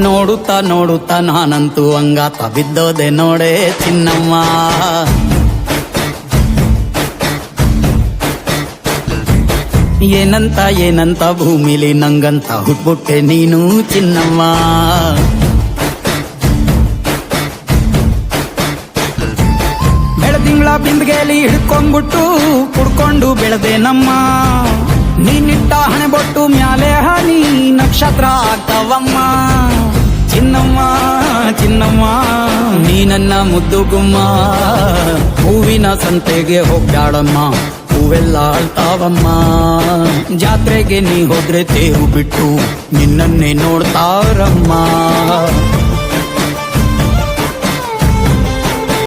ನೋಡುತ್ತಾ ನೋಡುತ್ತಾ ನಾನಂತೂ ಅಂಗಾತ ಬಿದ್ದೋದೆ ನೋಡೆ ಚಿನ್ನಮ್ಮ. ಏನಂತ ಏನಂತ ಭೂಮಿಲಿ ನಂಗಂತ ಹುಟ್ಬಿಟ್ಟೆ ನೀನು ಚಿನ್ನಮ್ಮ. ಬೆಳದಿಂಗಳ ಬಿಂದಿಗೆಲಿ ಹಿಡ್ಕೊಂಡ್ಬಿಟ್ಟು ಕುಡ್ಕೊಂಡು ಬೆಳೆದೆ ನಮ್ಮ. ನೀನಿಟ್ಟ ಹಣೆ ಬೊಟ್ಟು ಮ್ಯಾಲೆ ಹನಿ ನಕ್ಷತ್ರ ಆಗ್ತಾವಮ್ಮ. ಚಿನ್ನಮ್ಮ ಚಿನ್ನಮ್ಮ ನೀ ನನ್ನ ಮುದ್ದು ಗುಮ್ಮ. ಹೂವಿನ ಸಂತೆಗೆ ಹೋಗ್ಯಾಡಮ್ಮ, ಹೂವೆಲ್ಲ ಅಳ್ತಾವಮ್ಮ. ಜಾತ್ರೆಗೆ ನೀ ಹೋದ್ರೆ ತೇರು ಬಿಟ್ಟು ನಿನ್ನನ್ನೇ ನೋಡ್ತಾರಮ್ಮ.